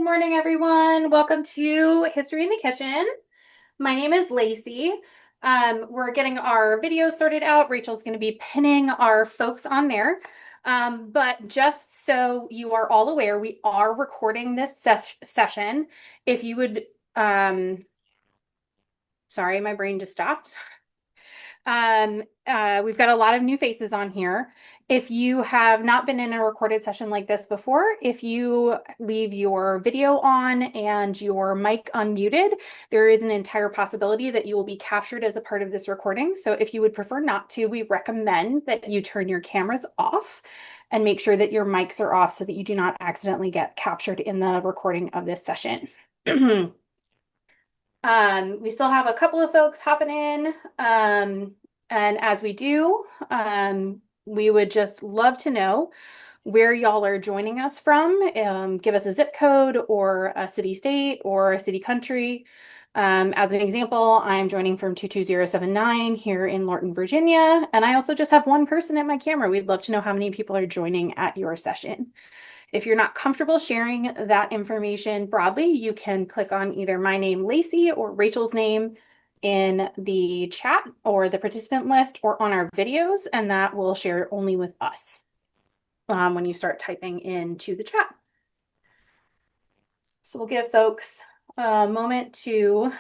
morning, everyone. Welcome to History in the Kitchen. My name is Lacey. We're getting our video sorted out. Rachel's going to be pinning our folks on there. But just so you are all aware, we are recording this session. If you would, sorry, my brain just stopped. We've got a lot of new faces on here. If you have not been in a recorded session like this before, if you leave your video on and your mic unmuted, there is an entire possibility that you will be captured as a part of this recording. So if you would prefer not to, we recommend that you turn your cameras off and make sure that your mics are off so that you do not accidentally get captured in the recording of this session. We still have a couple of folks hopping in. And as we do, we would just love to know where y'all are joining us from. Give us a zip code or a city state or a city country. As an example, I'm joining from 22079 here in Lorton, Virginia. And I also just have one person at my camera. We'd love to know how many people are joining at your session. If you're not comfortable sharing that information broadly, you can click on either my name, Lacey, or Rachel's name in the chat or the participant list or on our videos, and that will share only with us when you start typing into the chat. So we'll give folks a moment to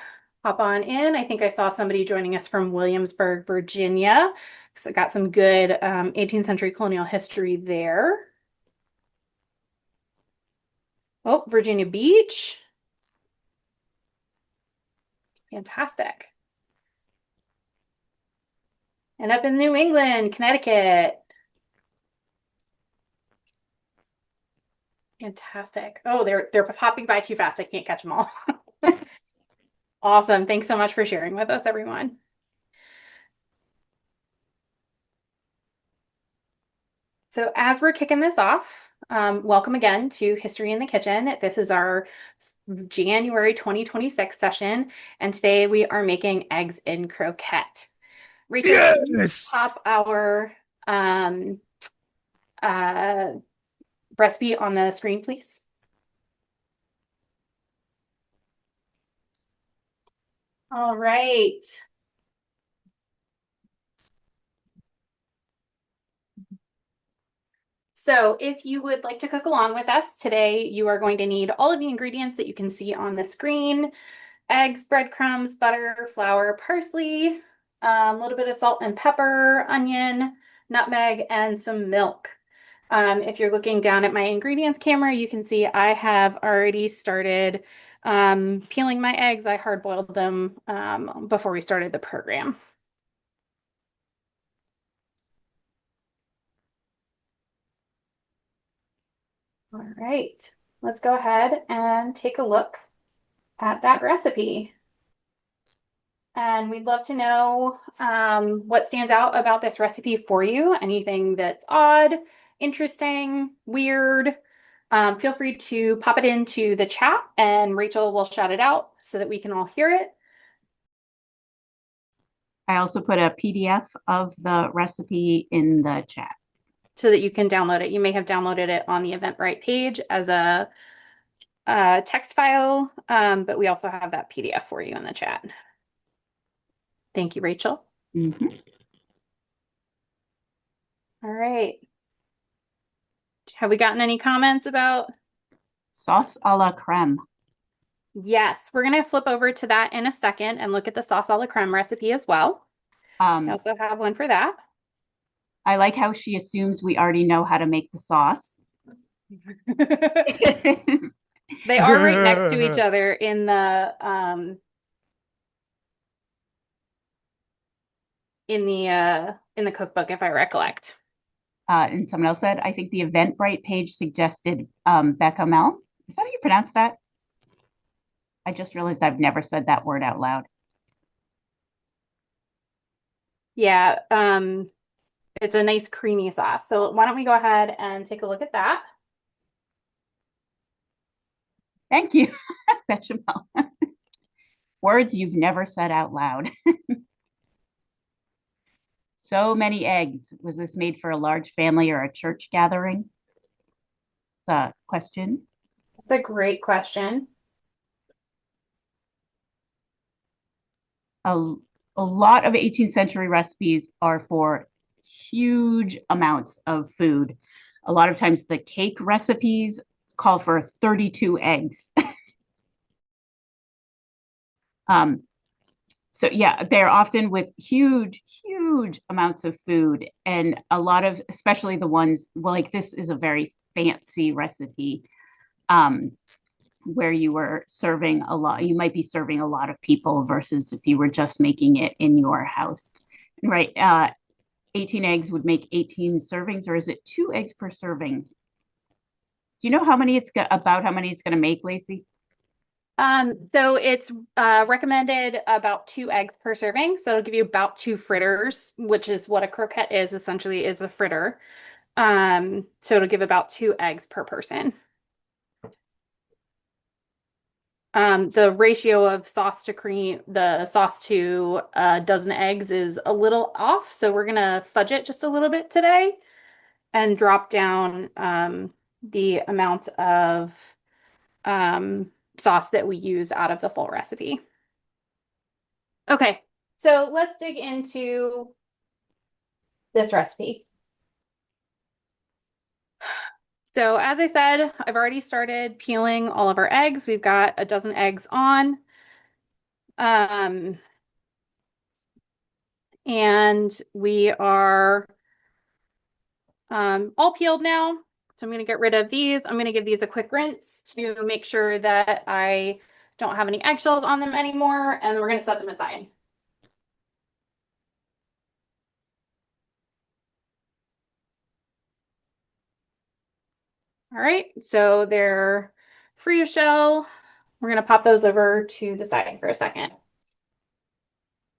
hop on in. I think I saw somebody joining us from Williamsburg, Virginia. So got some good 18th century colonial history there. Oh, Virginia Beach. Fantastic. And up in New England, Connecticut. Fantastic. Oh, they're popping by too fast. I can't catch them all. Awesome. Thanks so much for sharing with us, everyone. So as we're kicking this off, welcome again to History in the Kitchen. This is our January 2026 session, and today we are making eggs in croquette. Rachel, can you pop our recipe on the screen, please? All right. So if you would like to cook along with us today, you are going to need all of the ingredients that you can see on the screen: eggs, breadcrumbs, butter, flour, parsley, a little bit of salt and pepper, onion, nutmeg, and some milk. If you're looking down at my ingredients camera, you can see I have already started peeling my eggs. I hard boiled them before we started the program. All right, let's go ahead and take a look at that recipe. And we'd love to know what stands out about this recipe for you. Anything that's odd, interesting, weird. Feel free to pop it into the chat and Rachel will shout it out so that we can all hear it. I also put a PDF of the recipe in the chat. So that you can download it. You may have downloaded it on the Eventbrite page as a text file, but we also have that PDF for you in the chat. Thank you, Rachel. Mm-hmm. All right. Have we gotten any comments about sauce a la creme? Yes, we're going to flip over to that in a second and look at the sauce a la creme recipe as well. I also have one for that. I like how she assumes we already know how to make the sauce. They are right next to each other in the cookbook, if I recollect. And someone else said, I think the Eventbrite page suggested bechamel. Is that how you pronounce that? I just realized I've never said that word out loud. Yeah, it's a nice creamy sauce. So why don't we go ahead and take a look at that? Thank you, bechamel. Words you've never said out loud. So many eggs. Was this made for a large family or a church gathering? The question. It's a great question. A, a lot of 18th century recipes are for huge amounts of food. A lot of times the cake recipes call for 32 eggs. Um, so yeah, they're often with huge amounts of food, and a lot of, especially the ones, well, like this is a very fancy recipe, um, where you were serving a lot, you might be serving a lot of people versus if you were just making it in your house, right? 18 eggs would make 18 servings, or is it 2 eggs per serving? Do you know how many about how many it's going to make, Lacey? So it's recommended about 2 eggs per serving. So it'll give you about 2 fritters, which is what a croquette is essentially is a fritter. So it'll give about 2 eggs per person. The ratio of sauce to cream, the sauce to a dozen eggs is a little off. So we're gonna fudge it just a little bit today and drop down the amount of um, sauce that we use out of the full recipe. Okay, so let's dig into this recipe. So as I said, I've already started peeling all of our eggs. We've got a dozen eggs on. Um, and we are all peeled now. So I'm going to get rid of these. I'm going to give these a quick rinse to make sure that I don't have any eggshells on them anymore. And we're going to set them aside. All right, so they're free of shell. We're going to pop those over to the side for a second.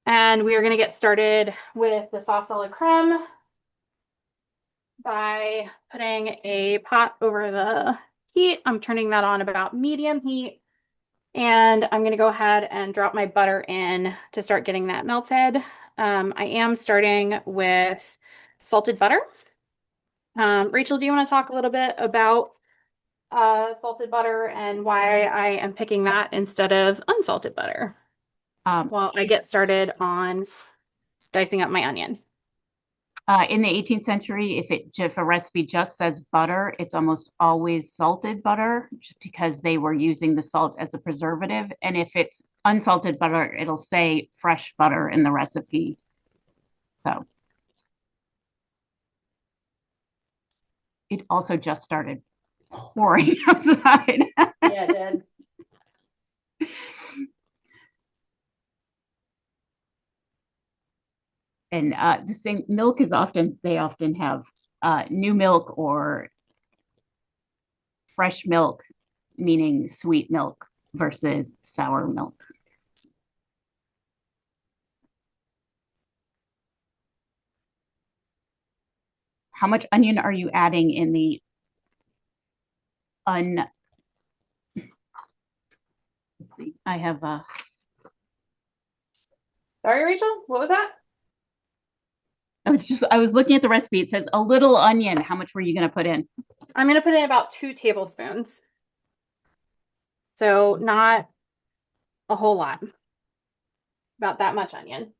And we are going to get started with the sauce a la creme by putting a pot over the heat. I'm turning that on about medium heat. And I'm going to go ahead and drop my butter in to start getting that melted. I am starting with salted butter. Rachel, do you want to talk a little bit about salted butter and why I am picking that instead of unsalted butter Um, while I get started on dicing up my onion? in the 18th century, if a recipe just says butter, it's almost always salted butter, just because they were using the salt as a preservative. And if it's unsalted butter, it'll say fresh butter in the recipe. So it also just started pouring outside. Yeah, it did. And the same milk is often, they often have new milk or fresh milk, meaning sweet milk versus sour milk. How much onion are you adding in the un? Let's see. I have Sorry, Rachel, what was that? I was looking at the recipe. It says a little onion. How much were you going to put in? I'm going to put in about 2 tablespoons. So not a whole lot, about that much onion.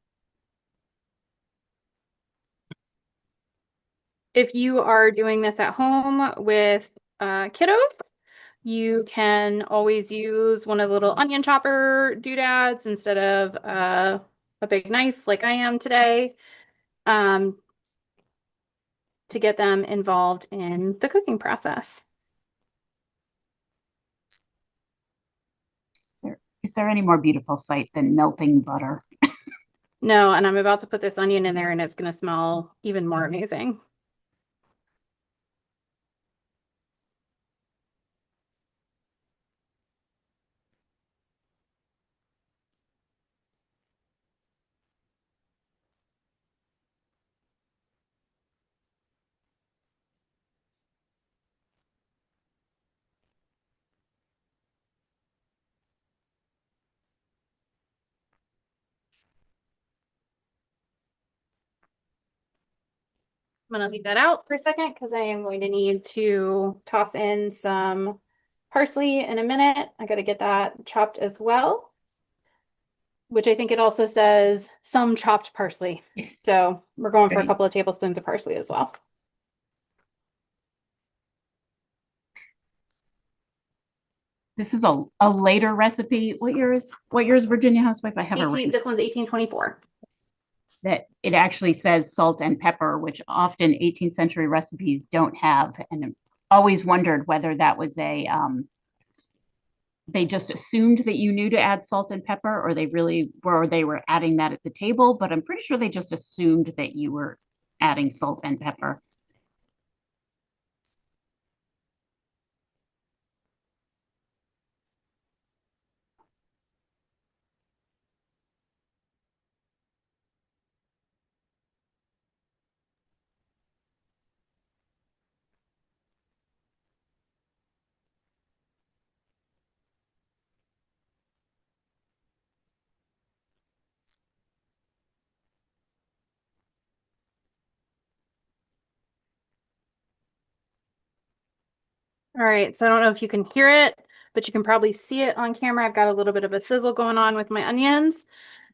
If you are doing this at home with kiddos, you can always use one of the little onion chopper doodads instead of a big knife like I am today, um, to get them involved in the cooking process. Is there any more beautiful sight than melting butter? No, and I'm about to put this onion in there and it's going to smell even more amazing. I'm going to leave that out for a second because I am going to need to toss in some parsley in a minute. I got to get that chopped as well, which I think it also says some chopped parsley. So we're going for a Great. couple of tablespoons of parsley as well. This is a later recipe. What year is Virginia Housewife? I have it 18, written this one's 1824. that it actually says salt and pepper, which often 18th century recipes don't have. And always wondered whether that was they just assumed that you knew to add salt and pepper, or they were adding that at the table. But I'm pretty sure they just assumed that you were adding salt and pepper. All right, so I don't know if you can hear it, but you can probably see it on camera. I've got a little bit of a sizzle going on with my onions.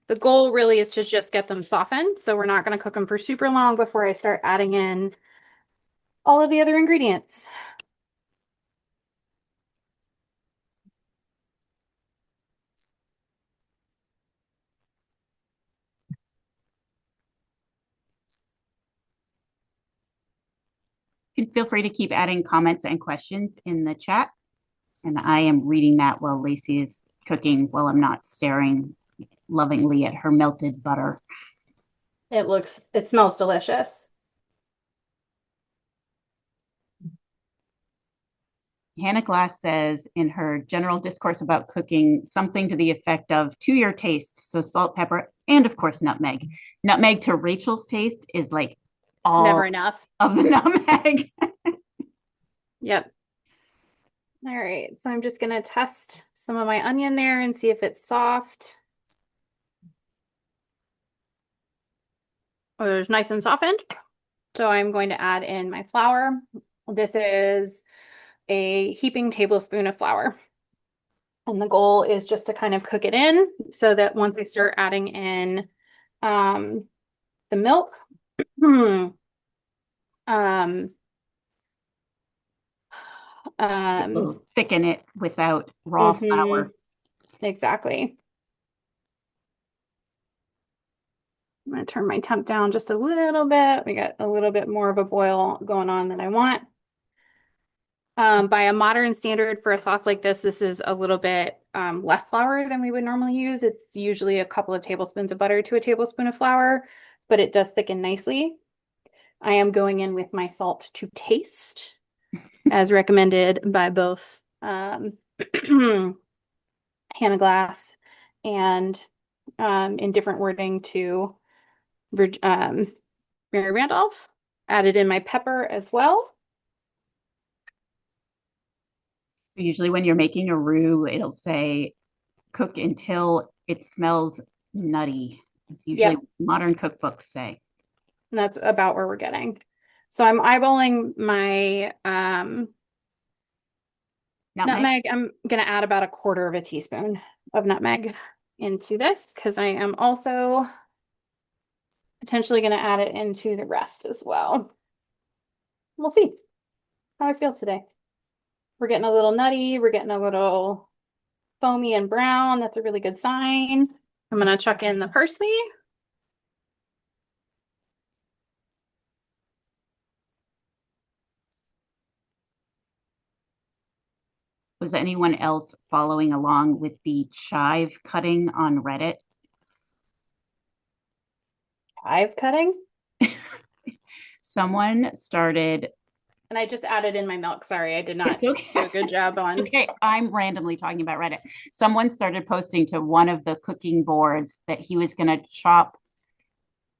The goal really is to just get them softened, so we're not going to cook them for super long before I start adding in all of the other ingredients. You can feel free to keep adding comments and questions in the chat. And I am reading that while Lacey is cooking, while I'm not staring lovingly at her melted butter. It smells delicious. Hannah Glass says in her general discourse about cooking something to the effect of to your taste, so salt, pepper, and of course nutmeg. Nutmeg to Rachel's taste is like Never all enough. of the nutmeg. Yep. All right, so I'm just going to test some of my onion there and see if it's soft. Oh, it's nice and softened. So I'm going to add in my flour. This is a heaping tablespoon of flour. And the goal is just to kind of cook it in so that once I start adding in um, the milk, um, um, Thicken it without raw mhm, flour. exactly. I'm going to turn my temp down just a little bit. We got a little bit more of a boil going on than I want. By a modern standard for a sauce like this is a little bit less flour than we would normally use. It's usually a couple of tablespoons of butter to a tablespoon of flour, but it does thicken nicely. I am going in with my salt to taste, as recommended by both Hannah Glass and in different wording to Mary Randolph. Added in my pepper as well. Usually when you're making a roux, it'll say cook until it smells nutty. It's usually Yep, what modern cookbooks say. and that's about where we're getting. So I'm eyeballing my Nutmeg. nutmeg. I'm gonna add about a quarter of a teaspoon of nutmeg into this because I am also potentially gonna add it into the rest as well. We'll see how I feel today. We're getting a little nutty. We're getting a little foamy and brown. That's a really good sign. I'm gonna chuck in the parsley. Was anyone else following along with the chive cutting on Reddit? Chive cutting. Someone started. And I just added in my milk. Sorry, I did not It's do okay. a good job on. Okay, I'm randomly talking about Reddit. Someone started posting to one of the cooking boards that he was going to chop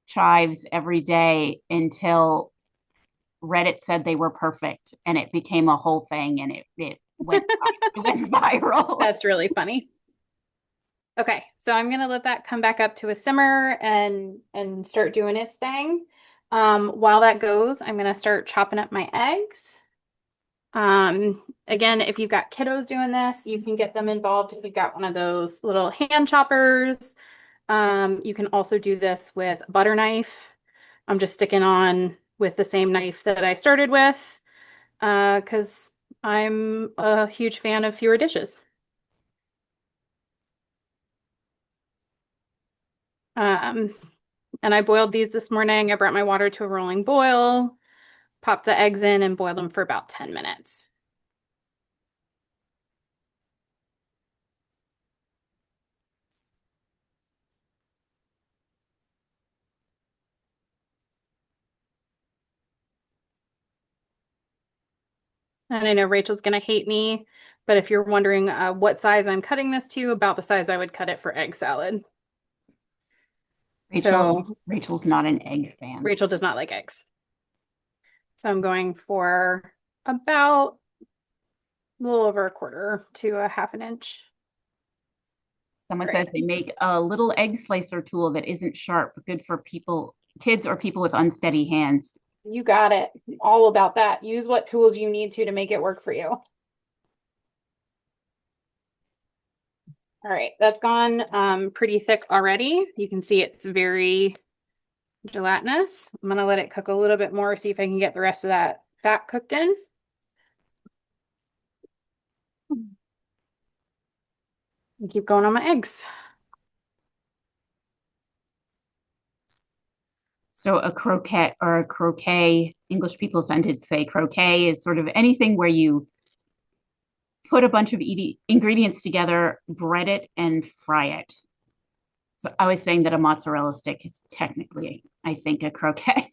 chives every day until Reddit said they were perfect, and it became a whole thing, and it went viral. That's really funny. Okay, so I'm gonna let that come back up to a simmer and start doing its thing. While that goes, I'm gonna start chopping up my eggs. Again, if you've got kiddos doing this, you can get them involved if you've got one of those little hand choppers. You can also do this with a butter knife. I'm just sticking on with the same knife that I started with, because I'm a huge fan of fewer dishes. Um, and I boiled these this morning. I brought my water to a rolling boil, popped the eggs in, and boiled them for about 10 minutes. And I know Rachel's gonna hate me, but if you're wondering what size I'm cutting this to, about the size I would cut it for egg salad. So Rachel's not an egg fan. Rachel does not like eggs. So I'm going for about a little over a quarter to a half an inch. Someone Right. says they make a little egg slicer tool that isn't sharp, but good for people, kids or people with unsteady hands. You got it. All about that. Use what tools you need to make it work for you. All right, that's gone pretty thick already. You can see it's very gelatinous. I'm gonna let it cook a little bit more, see if I can get the rest of that fat cooked in. And keep going on my eggs. So a croquette or a croquet, English people tend to say croquet is sort of anything where you put a bunch of ingredients together, bread it, and fry it. So I was saying that a mozzarella stick is technically, I think, a croquet.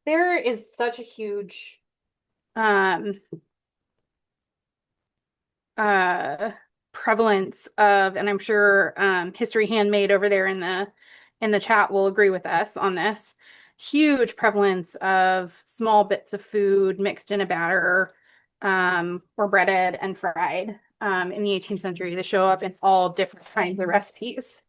There is such a huge um uh prevalence of, and I'm sure History Handmade over there in the chat will agree with us on this, huge prevalence of small bits of food mixed in a batter, or breaded and fried, in the 18th century. They show up in all different kinds of recipes.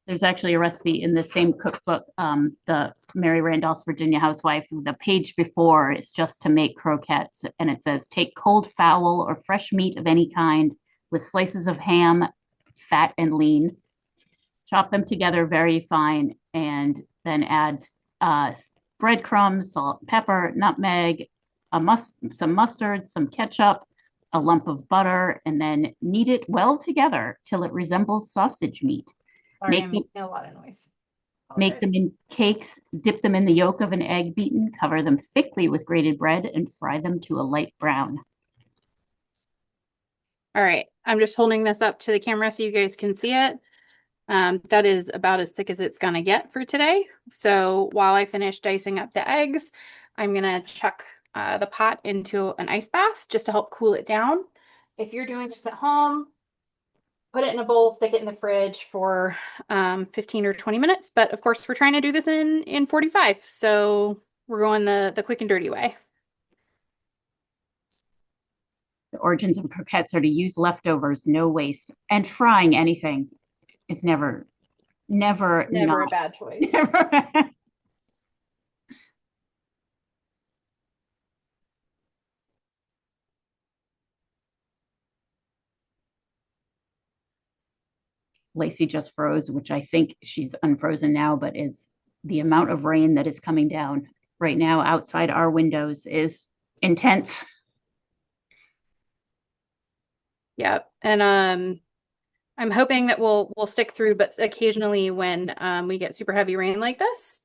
There's actually a recipe in the same cookbook, the Mary Randolph's Virginia Housewife. The page before is just to make croquettes, and it says take cold fowl or fresh meat of any kind with slices of ham, fat and lean, chop them together very fine, and then add uh, breadcrumbs, salt, pepper, nutmeg, some mustard, some ketchup, a lump of butter, and then knead it well together till it resembles sausage meat. Sorry, Make I'm them, making a lot of noise. make Apologize. them in cakes, dip them in the yolk of an egg beaten, cover them thickly with grated bread, and fry them to a light brown. All right, I'm just holding this up to the camera so you guys can see it. That is about as thick as it's gonna get for today. So while I finish dicing up the eggs, I'm gonna chuck the pot into an ice bath just to help cool it down. If you're doing this at home, put it in a bowl, stick it in the fridge for 15 or 20 minutes. But of course, we're trying to do this in 45, so we're going the quick and dirty way. The origins of croquettes are to use leftovers, no waste, and frying anything is never Never a not. bad choice. Never. Lacey just froze, which I think she's unfrozen now, but is the amount of rain that is coming down right now outside our windows is intense. Yep. And I'm hoping that we'll stick through, but occasionally when we get super heavy rain like this,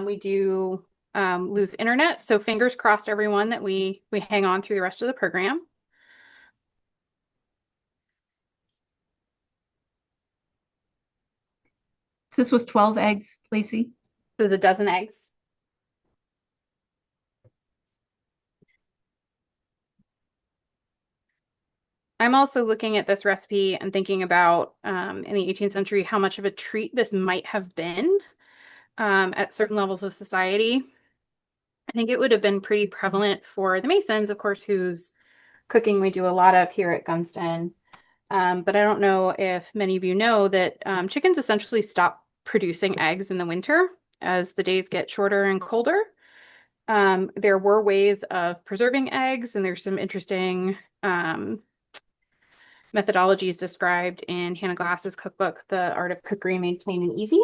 we do lose internet. So fingers crossed, everyone, that we hang on through the rest of the program. This was 12 eggs, Lacey. There's a dozen eggs. I'm also looking at this recipe and thinking about, in the 18th century, how much of a treat this might have been, at certain levels of society. I think it would have been pretty prevalent for the Masons, of course, whose cooking we do a lot of here at Gunston. But I don't know if many of you know that chickens essentially stop producing eggs in the winter. as the days get shorter and colder. There were ways of preserving eggs, and there's some interesting methodologies described in Hannah Glass's cookbook, The Art of Cookery Made Plain and Easy,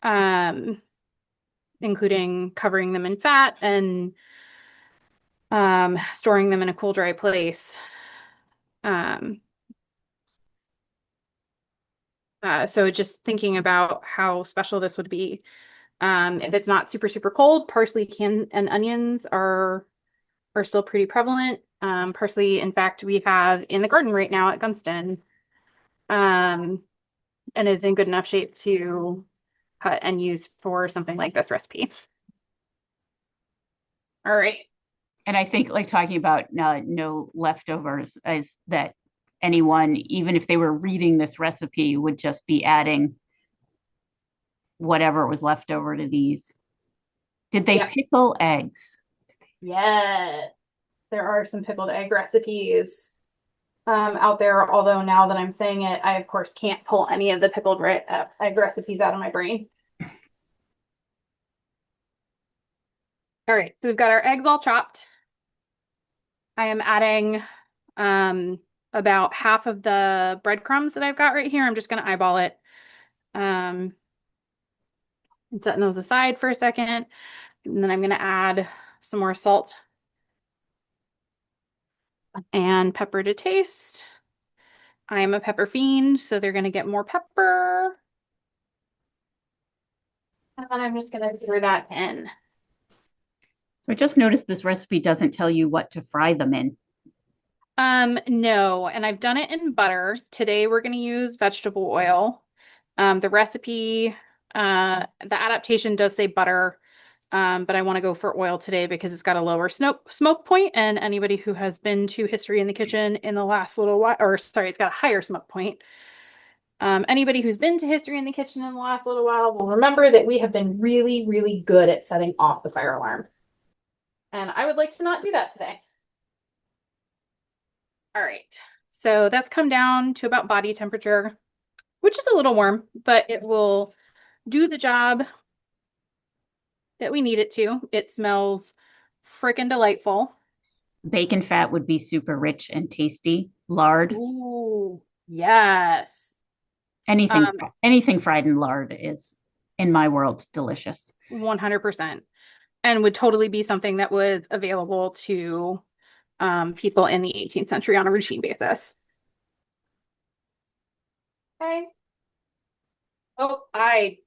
um, including covering them in fat and storing them in a cool, dry place. Um, so just thinking about how special this would be. If it's not super, super cold, parsley and onions are still pretty prevalent. Parsley, in fact, we have in the garden right now at Gunston, and is in good enough shape to cut and use for something like this recipe. All right. And I think like talking about no leftovers is that anyone, even if they were reading this recipe, would just be adding whatever was left over to these. Did they Yeah. pickle eggs? Yeah. There are some pickled egg recipes out there, although now that I'm saying it, I of course can't pull any of the pickled egg recipes out of my brain. All right, so we've got our eggs all chopped. I am adding um, about half of the breadcrumbs that I've got right here. I'm just going to eyeball it. And setting those aside for a second. And then I'm going to add some more salt and pepper to taste. I am a pepper fiend, so they're going to get more pepper. And then I'm just going to stir that in. So I just noticed this recipe doesn't tell you what to fry them in. No, and I've done it in butter. Today we're going to use vegetable oil. The recipe, the adaptation does say butter, but I want to go for oil today because it's got a lower smoke point, and anybody who has been to History in the Kitchen in the last little while, or sorry, it's got a higher smoke point. Anybody who's been to History in the Kitchen in the last little while will remember that we have been really, really good at setting off the fire alarm. And I would like to not do that today. All right, so that's come down to about body temperature, which is a little warm, but it will do the job that we need it to. It smells freaking delightful. Bacon fat would be super rich and tasty. Lard, Ooh, yes. anything, Um, anything fried in lard is, in my world, delicious. 100%. And would totally be something that was available to people in the 18th century on a routine basis. Okay. Oh, I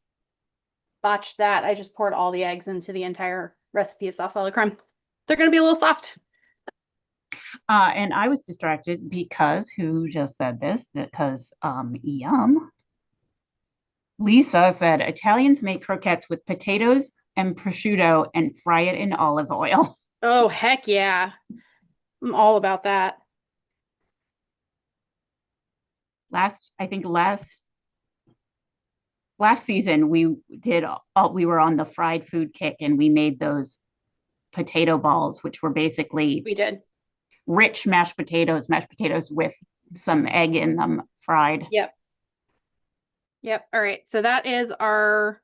botched that. I just poured all the eggs into the entire recipe of sauce a la creme. They're going to be a little soft. And I was distracted because who just said this? Because yum. Lisa said Italians make croquettes with potatoes and prosciutto and fry it in olive oil. Oh, heck yeah. I'm all about that. I think last season we were on the fried food kick and we made those potato balls, which were basically We did. rich mashed potatoes with some egg in them fried. Yep. Yep. All right. So that is our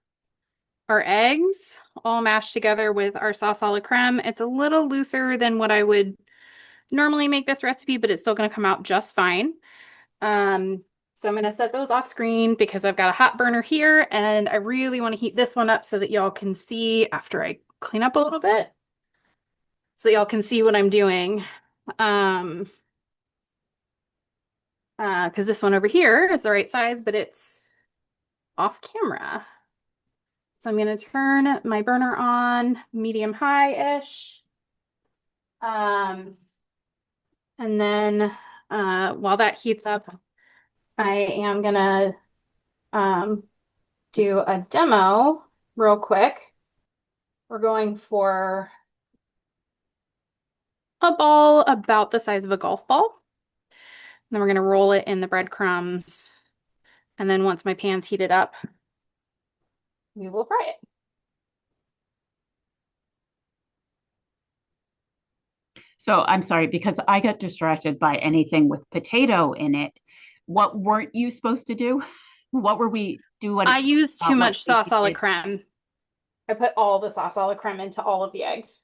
eggs all mashed together with our sauce a la creme. It's a little looser than what I would normally make this recipe, but it's still going to come out just fine. So I'm going to set those off screen because I've got a hot burner here and I really want to heat this one up so that y'all can see after I clean up a little bit. So y'all can see what I'm doing. Because this one over here is the right size, but it's off camera. So I'm going to turn my burner on medium high-ish. And then while that heats up, I am going to do a demo real quick. We're going for a ball about the size of a golf ball. Then we're going to roll it in the breadcrumbs. And then once my pan's heated up, we will fry it. So I'm sorry because I got distracted by anything with potato in it. What weren't you supposed to do? What were we do what I it's used too about what much we sauce a la did? creme. I put all the sauce a la creme into all of the eggs.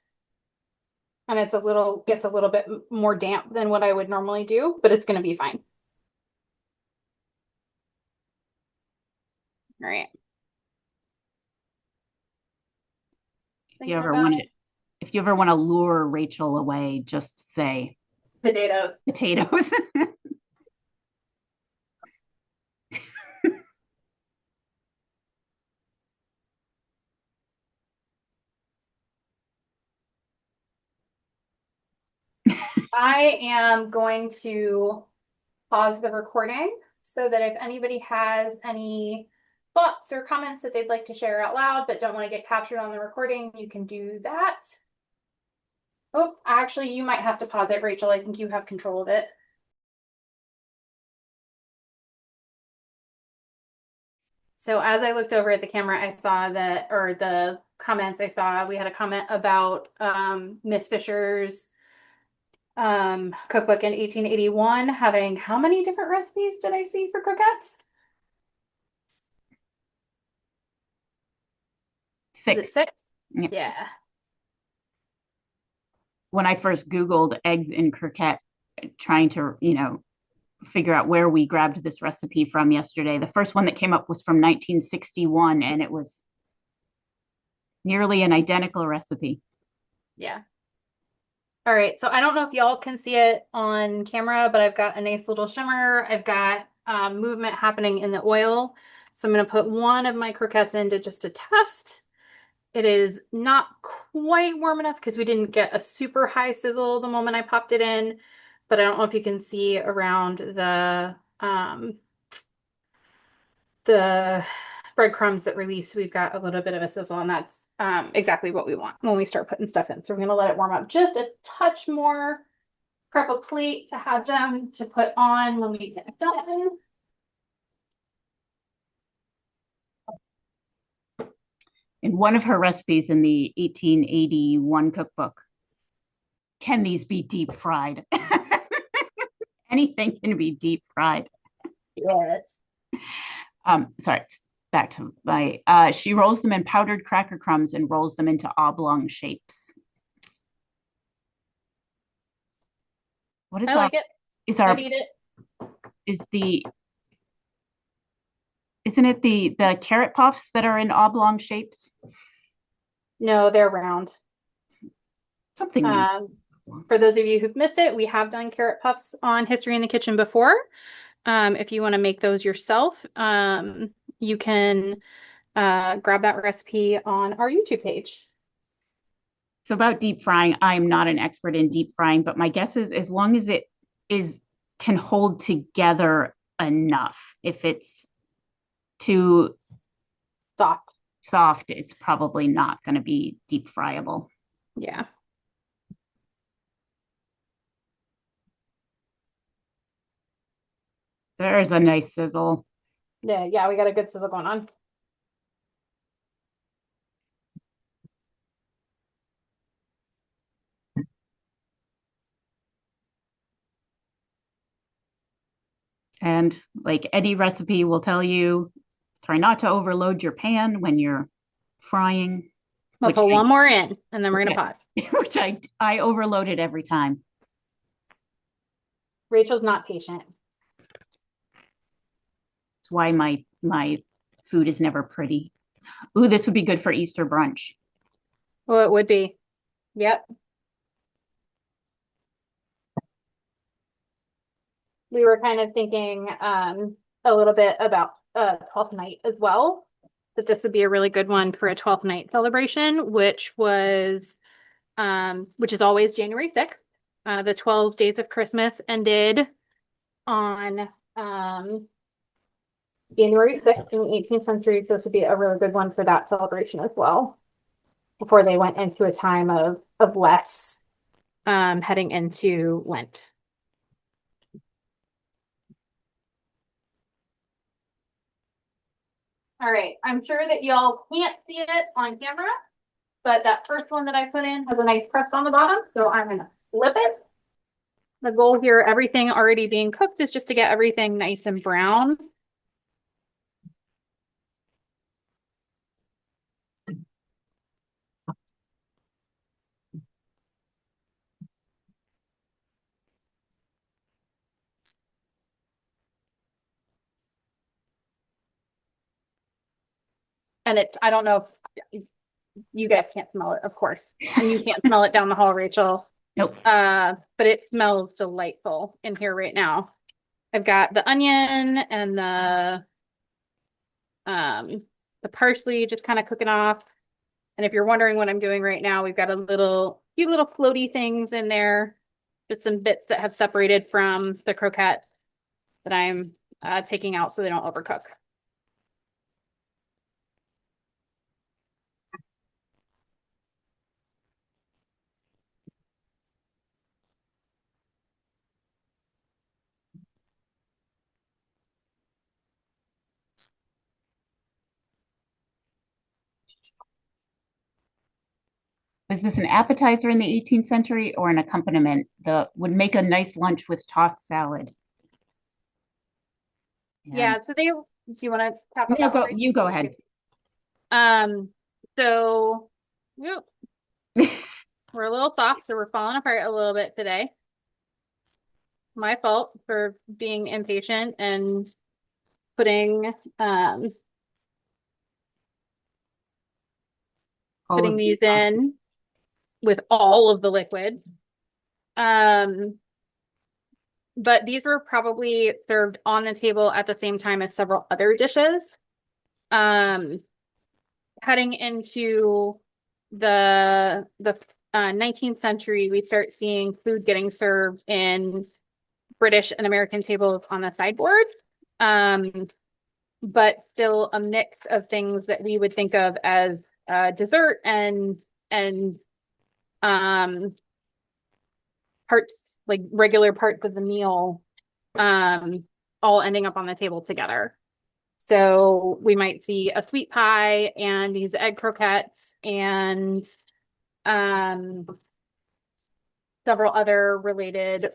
And gets a little bit more damp than what I would normally do, but it's going to be fine. All right. If you Thinking ever about want it. to, if you ever want to lure Rachel away, just say Potatoes. potatoes. I am going to pause the recording so that if anybody has any thoughts or comments that they'd like to share out loud but don't want to get captured on the recording, you can do that. Oh, actually, you might have to pause it, Rachel. I think you have control of it. So as I looked over at the camera, I saw that, or the comments I saw, we had a comment about Miss Fisher's cookbook in 1881 having how many different recipes did I see for croquettes? Is it Six. six? Yeah. Yeah. When I first Googled eggs in croquette, trying to, figure out where we grabbed this recipe from yesterday, the first one that came up was from 1961, and it was nearly an identical recipe. Yeah. All right. So I don't know if y'all can see it on camera, but I've got a nice little shimmer. I've got movement happening in the oil. So I'm going to put one of my croquettes into just a test. It is not quite warm enough because we didn't get a super high sizzle the moment I popped it in, but I don't know if you can see around the breadcrumbs that release, we've got a little bit of a sizzle, and that's exactly what we want when we start putting stuff in. So we're going to let it warm up just a touch more, prep a plate to have them to put on when we get done. In one of her recipes in the 1881 cookbook, can these be deep fried? Anything can be deep fried. Yes. Sorry, back to my, she rolls them in powdered cracker crumbs and rolls them into oblong shapes. What is I our, like it. is I'd our, eat it. is the, isn't it the carrot puffs that are in oblong shapes? No, they're round. Something made. Um, for those of you who've missed it, we have done carrot puffs on History in the Kitchen before. If you want to make those yourself, you can grab that recipe on our YouTube page. So about deep frying, I'm not an expert in deep frying, but my guess is as long as it is can hold together enough. If it's too Soft. soft, it's probably not going to be deep fryable. Yeah. There's a nice sizzle. Yeah, we got a good sizzle going on. And like any recipe will tell you, try not to overload your pan when you're frying, We'll which put one more in and then we're which gonna I, pause. which I overloaded every time. Rachel's not patient. It's why my food is never pretty. Ooh, this would be good for Easter brunch. Well, it would be. Yep. We were kind of thinking a little bit about 12th night as well. That this would be a really good one for a 12th night celebration, which is always January 6th. The 12 days of Christmas ended on January 6th in the 18th century. So this would be a really good one for that celebration as well. Before they went into a time of less heading into Lent. All right, I'm sure that y'all can't see it on camera, but that first one that I put in has a nice crust on the bottom, so I'm gonna flip it. The goal here, everything already being cooked, is just to get everything nice and brown. And I don't know if you guys can't smell it, of course. And you can't smell it down the hall, Rachel. Nope. But it smells delightful in here right now. I've got the onion and the parsley just kind of cooking off. And if you're wondering what I'm doing right now, we've got few little floaty things in there, just some bits that have separated from the croquettes that I'm taking out so they don't overcook. Was this an appetizer in the 18th century or an accompaniment that would make a nice lunch with tossed salad? And Yeah, so do you want to tap on no, that one, go Rachel? you go ahead. Um, so yep, we're a little soft, so we're falling apart a little bit today. My fault for being impatient and putting All putting of these in with all of the liquid. Um, but these were probably served on the table at the same time as several other dishes. Um, Heading into the 19th century, we start seeing food getting served in British and American tables on the sideboard. Um, but still a mix of things that we would think of as dessert and um parts like regular parts of the meal um all ending up on the table together. So we might see a sweet pie and these egg croquettes and um several other related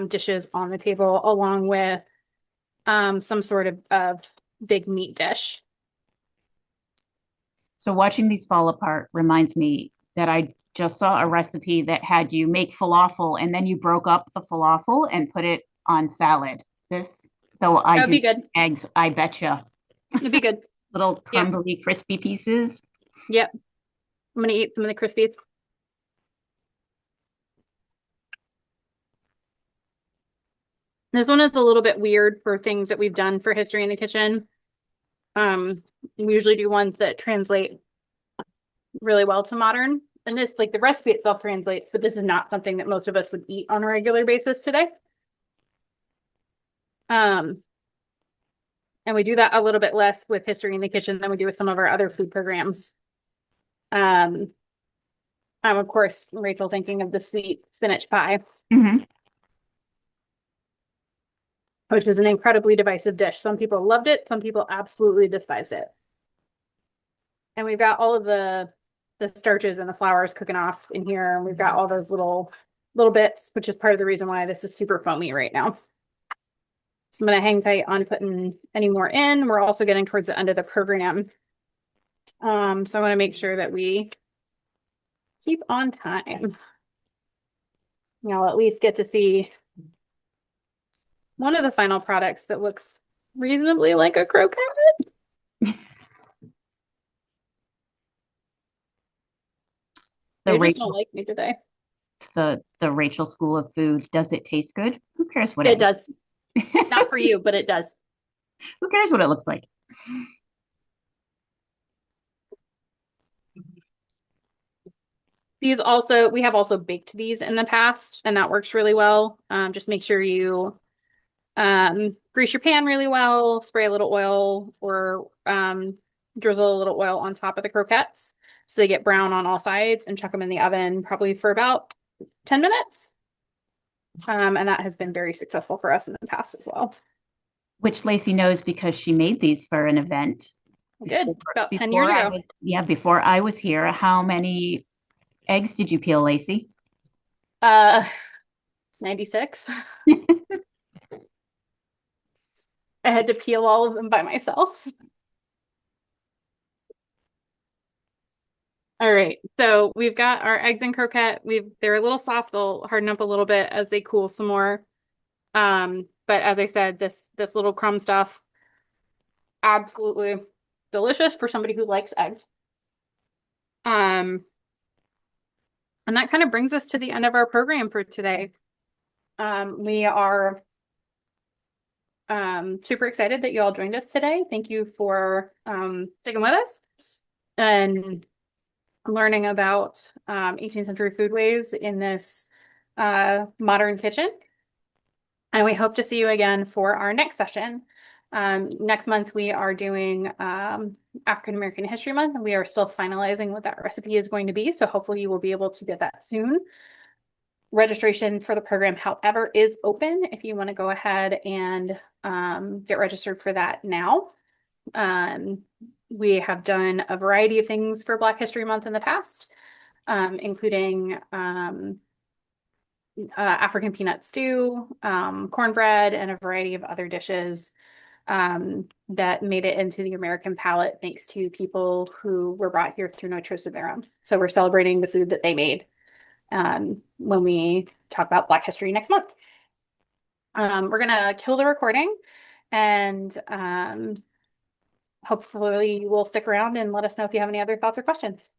dishes on the table along with some sort of big meat dish. So watching these fall apart reminds me that I just saw a recipe that had you make falafel and then you broke up the falafel and put it on salad. This, though I That would do be good. eggs, I betcha. It'd be good. Little Yep. crumbly, crispy pieces. Yep. I'm gonna eat some of the crispies. This one is a little bit weird for things that we've done for History in the Kitchen. We usually do ones that translate really well to modern. And this, like the recipe itself translates, but this is not something that most of us would eat on a regular basis today. Um, and we do that a little bit less with History in the Kitchen than we do with some of our other food programs. I'm of course, Rachel, thinking of the sweet spinach pie, Mm-hmm. which is an incredibly divisive dish. Some people loved it, some people absolutely despised it. And we've got all of the starches and the flours cooking off in here, and we've got all those little bits, which is part of the reason why this is super foamy right now. So I'm going to hang tight on putting any more in. We're also getting towards the end of the program. So I want to make sure that we keep on time. I'll at least get to see one of the final products that looks reasonably like a croquet. The They just don't Rachel, like me today. the Rachel School of Food. Does it taste good? Who cares what It it does. Not for you, but it does. Who cares what it looks like? We have also baked these in the past, and that works really well. Just make sure you grease your pan really well, spray a little oil or drizzle a little oil on top of the croquettes so they get brown on all sides and chuck them in the oven probably for about 10 minutes. And that has been very successful for us in the past as well. Which Lacey knows because she made these for an event. I did about 10 years ago. Before I was here. How many eggs did you peel, Lacey? 96. I had to peel all of them by myself. All right, so we've got our eggs and croquette. They're a little soft, they'll harden up a little bit as they cool some more. But as I said, this little crumb stuff, absolutely delicious for somebody who likes eggs. Um, and that kind of brings us to the end of our program for today. We are super excited that you all joined us today. Thank you for sticking with us and learning about 18th century foodways in this modern kitchen. And we hope to see you again for our next session. Next month, we are doing African American History Month, and we are still finalizing what that recipe is going to be. So hopefully you will be able to get that soon. Registration for the program, however, is open if you want to go ahead and get registered for that now. We have done a variety of things for Black History Month in the past, including African peanut stew, cornbread, and a variety of other dishes that made it into the American palate thanks to people who were brought here through no choice of their own. So we're celebrating the food that they made when we talk about Black history next month. We're gonna kill the recording and hopefully you will stick around and let us know if you have any other thoughts or questions.